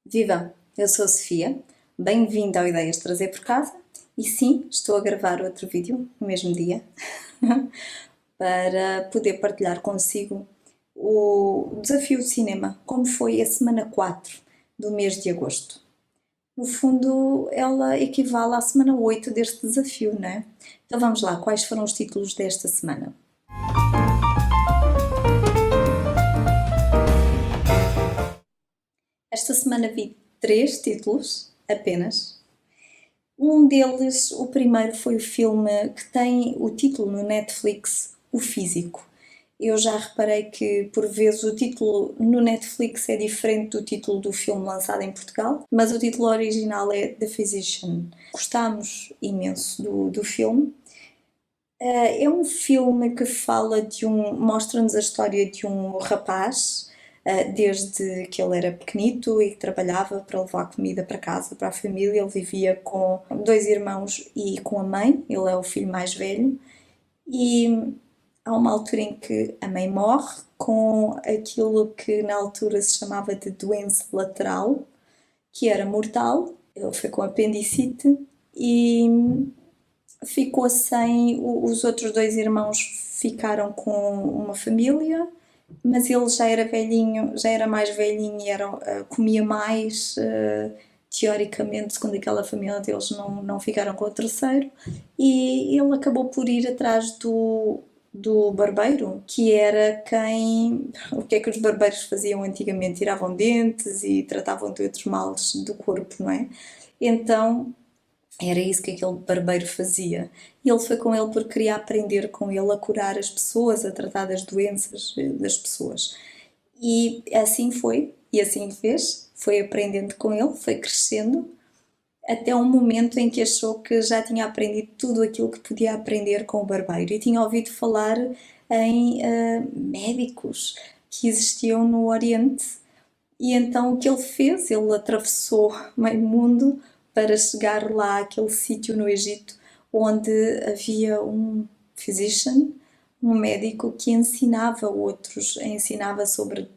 Viva! Eu sou a Sofia, bem-vinda ao Ideias de Trazer por Casa e sim, estou a gravar outro vídeo no mesmo dia para poder partilhar consigo o desafio de cinema, como foi a semana 4 do mês de agosto. No fundo, ela equivale à semana 8 deste desafio, não é? Então vamos lá, quais foram os títulos desta semana? Esta semana vi 3 títulos apenas. Um deles, o primeiro, foi o filme que tem o título no Netflix, O Físico. Eu já reparei que, por vezes, o título no Netflix é diferente do título do filme lançado em Portugal, mas o título original é The Physician. Gostámos imenso do filme. É um filme que fala mostra-nos a história de um rapaz, desde que ele era pequenito e que trabalhava para levar comida para casa, para a família. Ele vivia com 2 irmãos e com a mãe, ele é o filho mais velho, e há uma altura em que a mãe morre com aquilo que na altura se chamava de doença lateral, que era mortal. Ele foi com apendicite e ficou sem. Os outros 2 irmãos ficaram com uma família, mas ele já era velhinho, já era mais velhinho e comia mais. Teoricamente, segundo aquela família deles, não ficaram com o terceiro, e ele acabou por ir atrás do barbeiro, que era quem. O que é que os barbeiros faziam antigamente? Tiravam dentes e tratavam de outros males do corpo, não é? Então era isso que aquele barbeiro fazia. E ele foi com ele porque queria aprender com ele a curar as pessoas, a tratar das doenças das pessoas. E assim foi, e assim fez. Foi aprendendo com ele, foi crescendo, até um momento em que achou que já tinha aprendido tudo aquilo que podia aprender com o barbeiro. E tinha ouvido falar em médicos que existiam no Oriente. E então o que ele fez? Ele atravessou meio mundo para chegar lá àquele sítio no Egito onde havia um physician, um médico que ensinava outros, ensinava sobre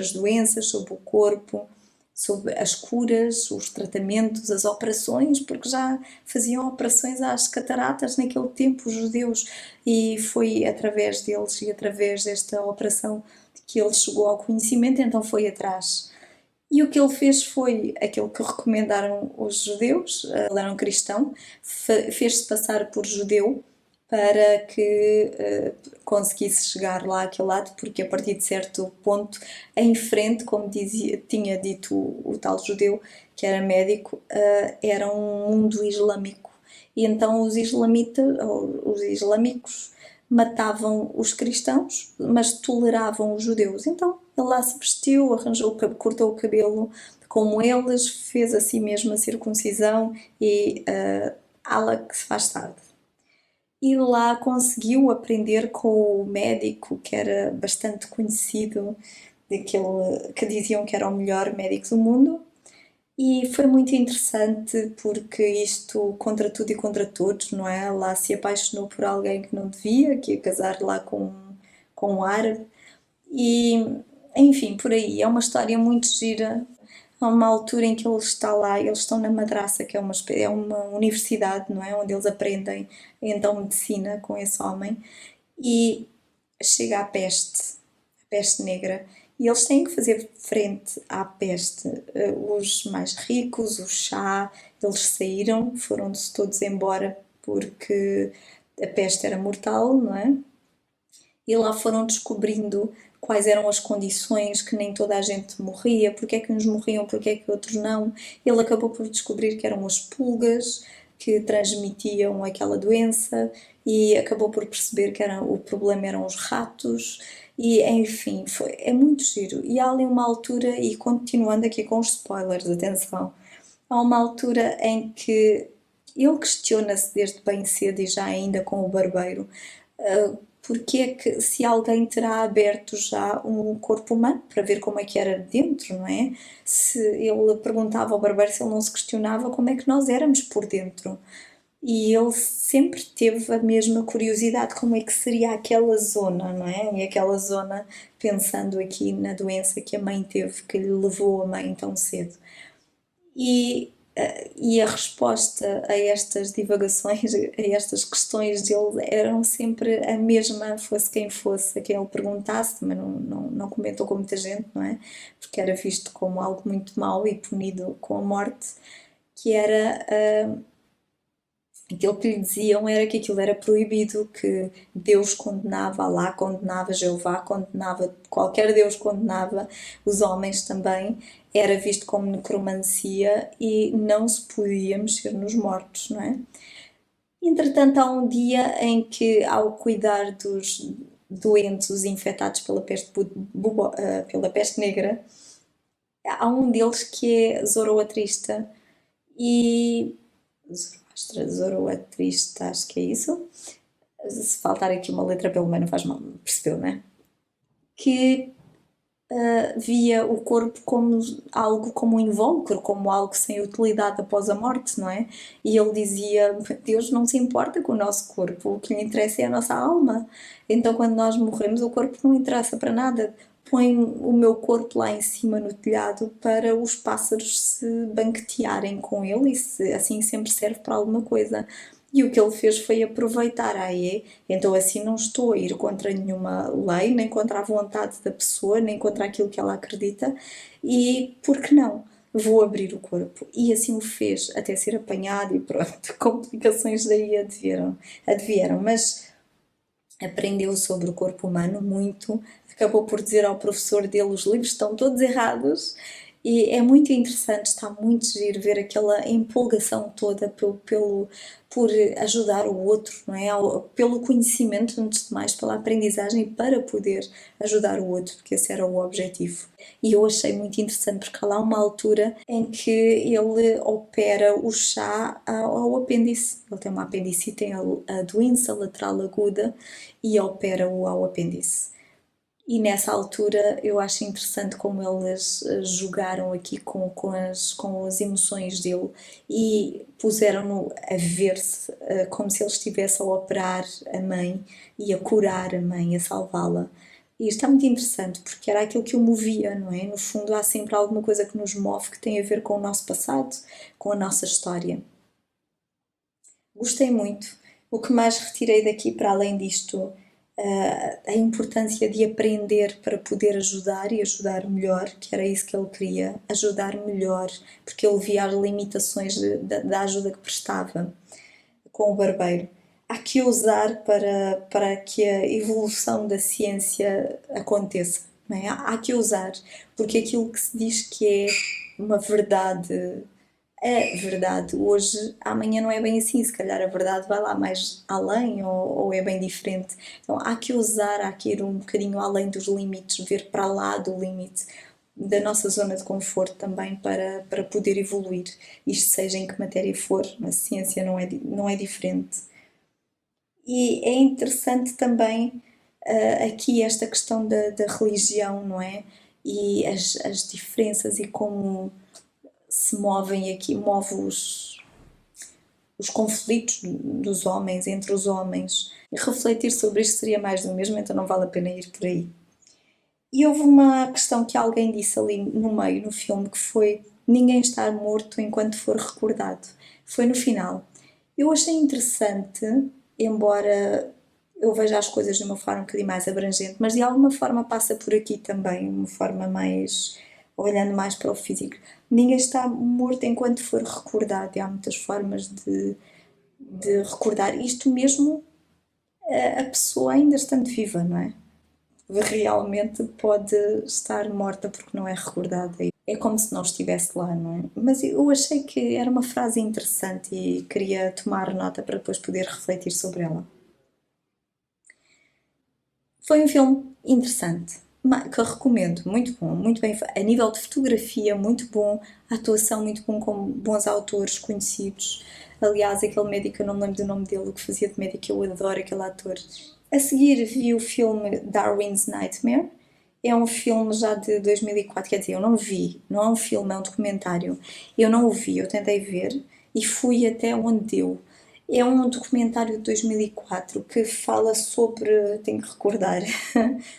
as doenças, sobre o corpo, sobre as curas, os tratamentos, as operações, porque já faziam operações às cataratas naquele tempo, os judeus, e foi através deles e através desta operação que ele chegou ao conhecimento, então foi atrás. E o que ele fez foi aquilo que recomendaram os judeus. Ele era um cristão, fez-se passar por judeu para que conseguisse chegar lá àquele lado, porque a partir de certo ponto, em frente, como tinha dito o tal judeu, que era médico, era um mundo islâmico. E então os islamitas, ou os islâmicos, matavam os cristãos, mas toleravam os judeus. Então ele lá se vestiu, cortou o cabelo como eles, fez assim mesmo a circuncisão e ala que se faz tarde. E lá conseguiu aprender com o médico que era bastante conhecido, daquele que diziam que era o melhor médico do mundo. E foi muito interessante porque isto, contra tudo e contra todos, não é? Lá se apaixonou por alguém que não devia, que ia casar lá com um árabe. E, enfim, por aí. É uma história muito gira. Há uma altura em que ele está lá, eles estão na madraça, que é uma universidade, não é? Onde eles aprendem então medicina com esse homem. E chega a peste negra, e eles têm que fazer frente à peste. Os mais ricos, o chá, eles saíram, foram-se todos embora porque a peste era mortal, não é? E lá foram descobrindo quais eram as condições, que nem toda a gente morria, porque é que uns morriam, porque é que outros não. Ele acabou por descobrir que eram as pulgas que transmitiam aquela doença, e acabou por perceber que o problema eram os ratos, e enfim, é muito giro. E há ali uma altura, e continuando aqui com os spoilers, atenção, há uma altura em que ele questiona-se desde bem cedo, e já ainda com o barbeiro, porque é que, se alguém terá aberto já um corpo humano para ver como é que era dentro, não é? Se ele perguntava ao barbeiro, se ele não se questionava como é que nós éramos por dentro. e ele sempre teve a mesma curiosidade, como é que seria aquela zona, não é? E aquela zona, pensando aqui na doença que a mãe teve, que lhe levou a mãe tão cedo. E a resposta a estas divagações, a estas questões dele, eram sempre a mesma, fosse quem fosse, a quem ele perguntasse, mas não comentou com muita gente, não é? Porque era visto como algo muito mau e punido com a morte, que era aquilo que lhe diziam era que aquilo era proibido, que Deus condenava, Alá condenava, Jeová condenava, qualquer Deus condenava, os homens também, era visto como necromancia e não se podia mexer nos mortos, não é? Entretanto, há um dia em que, ao cuidar dos doentes, os infectados pela pela peste negra, há um deles que é zoroastrista e Zoroastrista, acho que é isso. Se faltar aqui uma letra pelo meio não faz mal, percebeu, não é? Que via o corpo como algo, como um invólucro, como algo sem utilidade após a morte, não é? E ele dizia: Deus não se importa com o nosso corpo, o que lhe interessa é a nossa alma. Então, quando nós morremos, o corpo não interessa para nada. Põe o meu corpo lá em cima no telhado para os pássaros se banquetearem com ele e assim sempre serve para alguma coisa. E o que ele fez foi aproveitar a AE, então assim não estou a ir contra nenhuma lei, nem contra a vontade da pessoa, nem contra aquilo que ela acredita, e por que não? Vou abrir o corpo. E assim o fez, até ser apanhado e pronto, complicações daí advieram, mas aprendeu sobre o corpo humano muito, acabou por dizer ao professor dele: os livros estão todos errados. E é muito interessante, está muito giro ver aquela empolgação toda por ajudar o outro, não é? Pelo conhecimento, antes de mais, pela aprendizagem para poder ajudar o outro, porque esse era o objetivo. E eu achei muito interessante porque há lá uma altura em que ele opera o chá ao apêndice. Ele tem uma apendicite, tem a doença lateral aguda e opera-o ao apêndice. E nessa altura eu acho interessante como eles jogaram aqui com as emoções dele e puseram-no a ver-se como se ele estivesse a operar a mãe e a curar a mãe, a salvá-la. E isto é muito interessante porque era aquilo que o movia, não é? No fundo, há sempre alguma coisa que nos move que tem a ver com o nosso passado, com a nossa história. Gostei muito. O que mais retirei daqui, para além disto, a importância de aprender para poder ajudar e ajudar melhor, que era isso que ele queria, ajudar melhor, porque ele via as limitações da ajuda que prestava com o barbeiro. Há que usar para que a evolução da ciência aconteça, não é? Há que usar, porque aquilo que se diz que é uma verdade é verdade. Hoje, amanhã não é bem assim, se calhar a verdade vai lá mais além ou é bem diferente. Então há que usar, há que ir um bocadinho além dos limites, ver para lá do limite da nossa zona de conforto também para poder evoluir. Isto seja em que matéria for, a ciência não é diferente. E é interessante também aqui esta questão da religião, não é? E as diferenças e como se movem aqui, move os conflitos dos homens, entre os homens. E refletir sobre isto seria mais do mesmo, então não vale a pena ir por aí. E houve uma questão que alguém disse ali no meio, no filme, que foi: ninguém está morto enquanto for recordado. Foi no final. Eu achei interessante, embora eu veja as coisas de uma forma um bocadinho mais abrangente, mas de alguma forma passa por aqui também, uma forma mais, olhando mais para o físico. Ninguém está morto enquanto for recordado, e há muitas formas de recordar isto mesmo a pessoa ainda estando viva, não é? Realmente pode estar morta porque não é recordada. É como se não estivesse lá, não é? Mas eu achei que era uma frase interessante e queria tomar nota para depois poder refletir sobre ela. Foi um filme interessante, que eu recomendo, muito bom, muito bem feito. A nível de fotografia, muito bom, a atuação muito bom, com bons autores conhecidos. Aliás, aquele médico, eu não me lembro do nome dele, o que fazia de médico, eu adoro aquele ator. A seguir vi o filme Darwin's Nightmare. É um filme já de 2004, quer dizer, eu não vi, não é um filme, é um documentário. Eu não o vi, eu tentei ver e fui até onde deu. É um documentário de 2004 que fala sobre, tenho que recordar,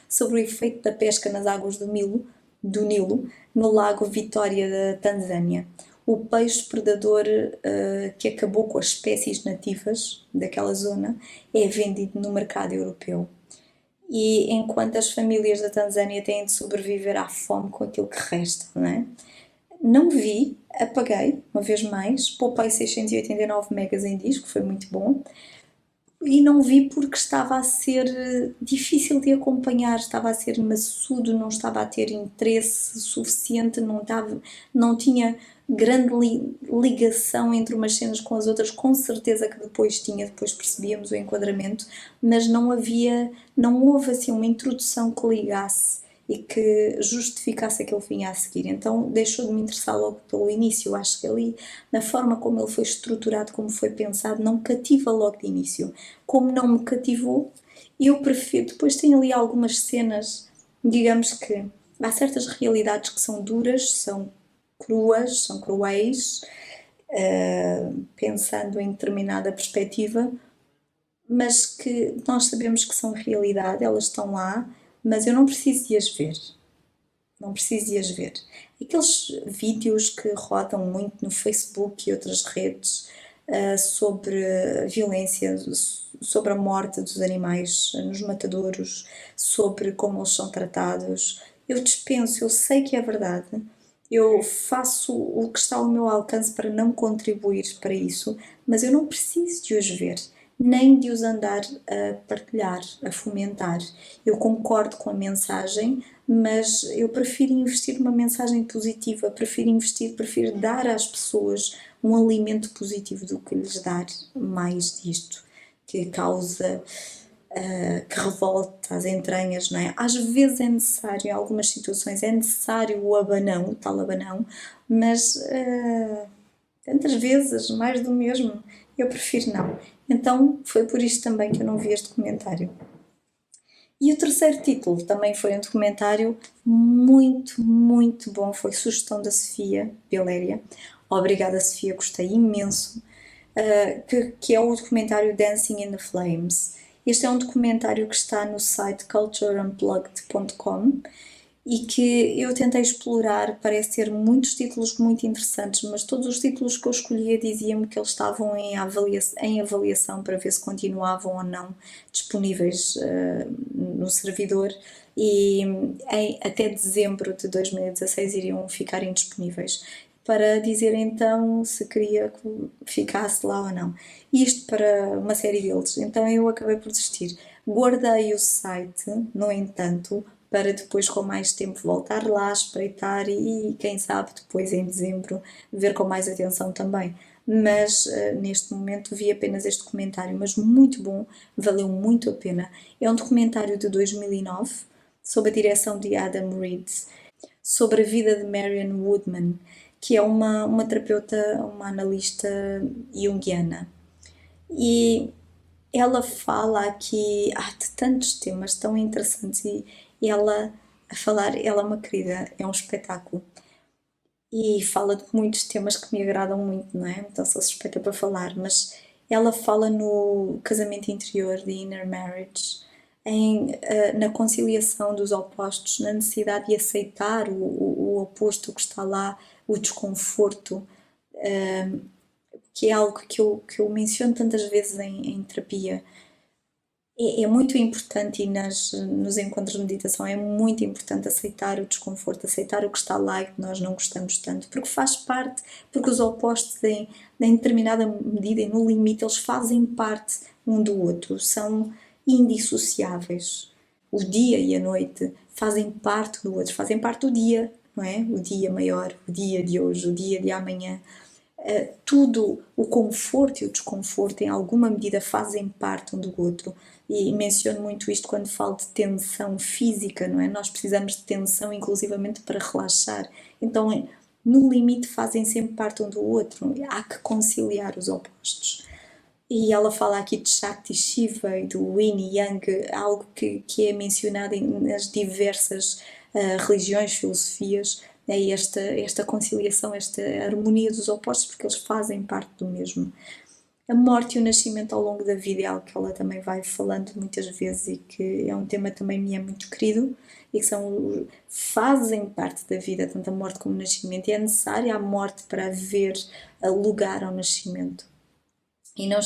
sobre o efeito da pesca nas águas do Nilo, no Lago Vitória da Tanzânia. O peixe predador que acabou com as espécies nativas daquela zona é vendido no mercado europeu. E enquanto as famílias da Tanzânia têm de sobreviver à fome com aquilo que resta, não é? Não vi, apaguei, uma vez mais, poupei 689 megas em disco, foi muito bom, e não vi porque estava a ser difícil de acompanhar, estava a ser maçudo, não estava a ter interesse suficiente, não tinha grande ligação entre umas cenas com as outras, com certeza que depois tinha, depois percebíamos o enquadramento, mas não houve assim uma introdução que ligasse e que justificasse aquele fim a seguir. Então deixou de me interessar logo pelo início. Eu acho que ali, na forma como ele foi estruturado, como foi pensado, não me cativa logo de início. Como não me cativou, eu prefiro. Depois tem ali algumas cenas, digamos que há certas realidades que são duras, são cruas, são cruéis, pensando em determinada perspectiva, mas que nós sabemos que são realidade, elas estão lá, mas eu não preciso de as ver. Não preciso de as ver. Aqueles vídeos que rodam muito no Facebook e outras redes sobre a violência, sobre a morte dos animais nos matadouros, sobre como eles são tratados, eu dispenso, eu sei que é verdade, eu faço o que está ao meu alcance para não contribuir para isso, mas eu não preciso de os ver, nem de os andar a partilhar, a fomentar. Eu concordo com a mensagem, mas eu prefiro investir numa mensagem positiva, prefiro dar às pessoas um alimento positivo do que lhes dar mais disto, que causa, que revolta as entranhas, não é? Às vezes é necessário, em algumas situações, é necessário o abanão, o tal abanão, mas tantas vezes, mais do mesmo, eu prefiro não. Então foi por isto também que eu não vi este documentário. E o terceiro título também foi um documentário muito, muito bom, foi sugestão da Sofia Beléria. Obrigada, Sofia, gostei imenso. Que é o documentário Dancing in the Flames. Este é um documentário que está no site cultureunplugged.com e que eu tentei explorar. Parece ter muitos títulos muito interessantes, mas todos os títulos que eu escolhia diziam-me que eles estavam em avaliação para ver se continuavam ou não disponíveis no servidor, e até dezembro de 2016 iriam ficar indisponíveis, para dizer então se queria que ficasse lá ou não. Isto para uma série deles. Então eu acabei por desistir. Guardei o site, no entanto, para depois com mais tempo voltar lá, espreitar e quem sabe depois em dezembro ver com mais atenção também. Mas neste momento vi apenas este documentário, mas muito bom, valeu muito a pena. É um documentário de 2009, sob a direção de Adam Reed, sobre a vida de Marion Woodman, que é uma terapeuta, uma analista junguiana. E ela fala aqui de tantos temas tão interessantes, e ela a falar, ela é uma querida, é um espetáculo. E fala de muitos temas que me agradam muito, não é? Então sou suspeita para falar, mas ela fala no casamento interior, de inner marriage, na conciliação dos opostos, na necessidade de aceitar o oposto que está lá, o desconforto, que é algo que eu menciono tantas vezes em terapia. É muito importante, e nos encontros de meditação é muito importante aceitar o desconforto, aceitar o que está lá e que nós não gostamos tanto, porque faz parte, porque os opostos em determinada medida e no limite eles fazem parte um do outro, são indissociáveis. O dia e a noite fazem parte do outro, fazem parte do dia, não é? O dia maior, o dia de hoje, o dia de amanhã. Tudo, o conforto e o desconforto em alguma medida fazem parte um do outro, e menciono muito isto quando falo de tensão física, não é? Nós precisamos de tensão inclusivamente para relaxar, então no limite fazem sempre parte um do outro, há que conciliar os opostos. E ela fala aqui de Shakti Shiva e do Yin e Yang, algo que é mencionado nas diversas religiões, filosofias, é esta conciliação, esta harmonia dos opostos, porque eles fazem parte do mesmo. A morte e o nascimento ao longo da vida é algo que ela também vai falando muitas vezes e que é um tema também me é muito querido e que fazem parte da vida, tanto a morte como o nascimento, e é necessária a morte para haver lugar ao nascimento. E não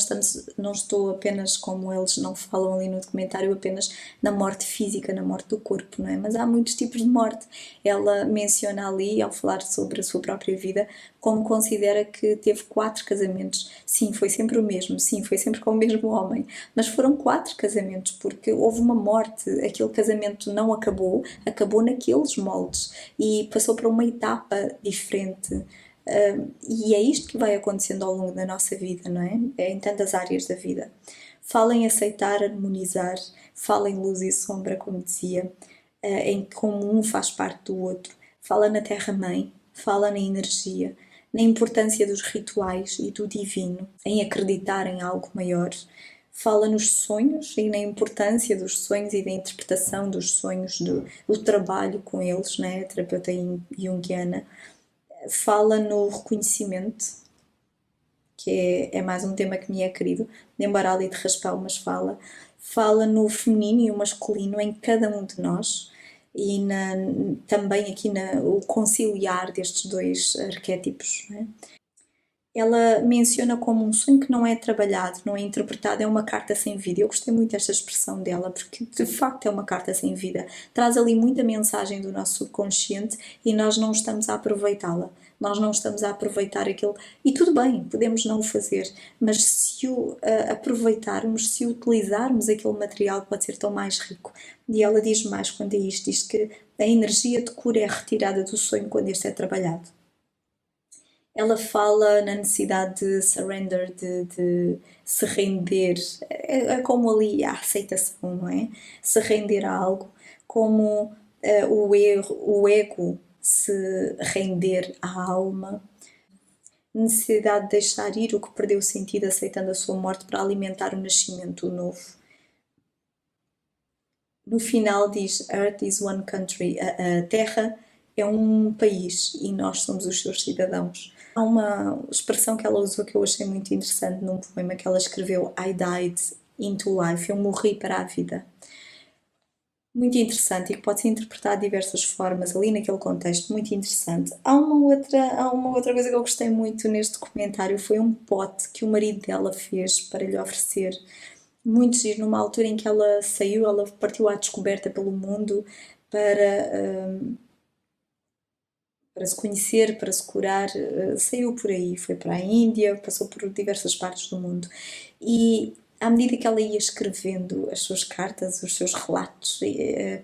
estou apenas, como eles não falam ali no documentário, apenas na morte física, na morte do corpo, não é? Mas há muitos tipos de morte. Ela menciona ali, ao falar sobre a sua própria vida, como considera que teve 4 casamentos. Sim, foi sempre o mesmo, sim, foi sempre com o mesmo homem, mas foram 4 casamentos, porque houve uma morte, aquele casamento não acabou, acabou naqueles moldes e passou para uma etapa diferente. E é isto que vai acontecendo ao longo da nossa vida, não é? É em tantas áreas da vida. Fala em aceitar, harmonizar, fala em luz e sombra, como dizia, em como um faz parte do outro. Fala na Terra-mãe, fala na energia, na importância dos rituais e do divino, em acreditar em algo maior. Fala nos sonhos e na importância dos sonhos e da interpretação dos sonhos, do trabalho com eles, né? A terapeuta junguiana. Fala no reconhecimento, que é mais um tema que me é querido, embora ali de raspão, mas fala no feminino e o masculino em cada um de nós e também aqui o conciliar destes dois arquétipos, não é? Ela menciona como um sonho que não é trabalhado, não é interpretado, é uma carta sem vida. Eu gostei muito desta expressão dela, porque de facto é uma carta sem vida. Traz ali muita mensagem do nosso subconsciente e nós não estamos a aproveitá-la. Nós não estamos a aproveitar aquilo. E tudo bem, podemos não o fazer, mas se o aproveitarmos, se utilizarmos aquele material, pode ser tão mais rico. E ela diz mais quando é isto: diz que a energia de cura é retirada do sonho quando este é trabalhado. Ela fala na necessidade de surrender, de se render, é como ali a aceitação, não é? Se render a algo, como o ego se render à alma, necessidade de deixar ir o que perdeu sentido, aceitando a sua morte para alimentar o nascimento novo. No final diz: Earth is one country, a Terra é um país e nós somos os seus cidadãos. Há uma expressão que ela usou que eu achei muito interessante num poema que ela escreveu: I died into life, eu morri para a vida. Muito interessante e que pode ser interpretado de diversas formas ali naquele contexto, muito interessante. Há uma outra coisa que eu gostei muito neste documentário, foi um pote que o marido dela fez para lhe oferecer. Muito giro, numa altura em que ela saiu, ela partiu à descoberta pelo mundo para se conhecer, para se curar, saiu por aí, foi para a Índia, passou por diversas partes do mundo. E à medida que ela ia escrevendo as suas cartas, os seus relatos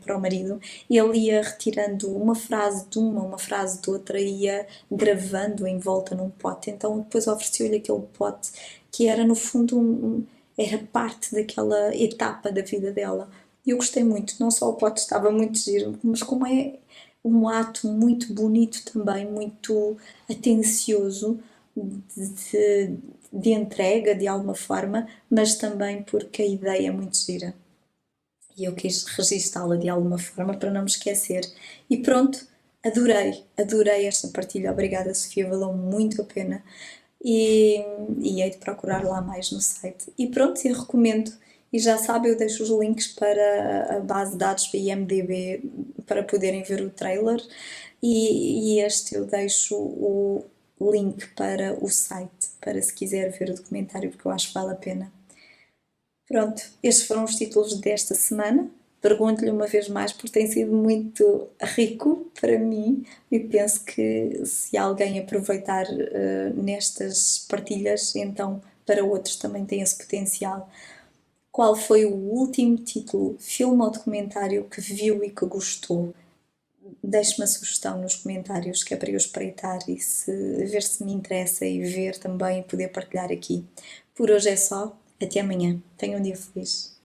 para o marido, ele ia retirando uma frase de uma frase de outra, ia gravando em volta num pote. Então depois ofereceu-lhe aquele pote que era no fundo era parte daquela etapa da vida dela. E eu gostei muito, não só o pote estava muito giro, mas como é um ato muito bonito também, muito atencioso de entrega de alguma forma, mas também porque a ideia é muito gira. E eu quis registá-la de alguma forma para não me esquecer. E pronto, adorei esta partilha. Obrigada, Sofia, valeu muito a pena. E hei de procurar lá mais no site. E pronto, eu recomendo. E já sabe, eu deixo os links para a base de dados para IMDb para poderem ver o trailer. E este eu deixo o link para o site, para se quiser ver o documentário, porque eu acho que vale a pena. Pronto, estes foram os títulos desta semana. Pergunto-lhe uma vez mais porque tem sido muito rico para mim e penso que se alguém aproveitar nestas partilhas, então para outros também tem esse potencial. Qual foi o último título, filme ou documentário que viu e que gostou? Deixe-me a sugestão nos comentários, que é para eu espreitar e ver se me interessa e ver também e poder partilhar aqui. Por hoje é só. Até amanhã. Tenha um dia feliz.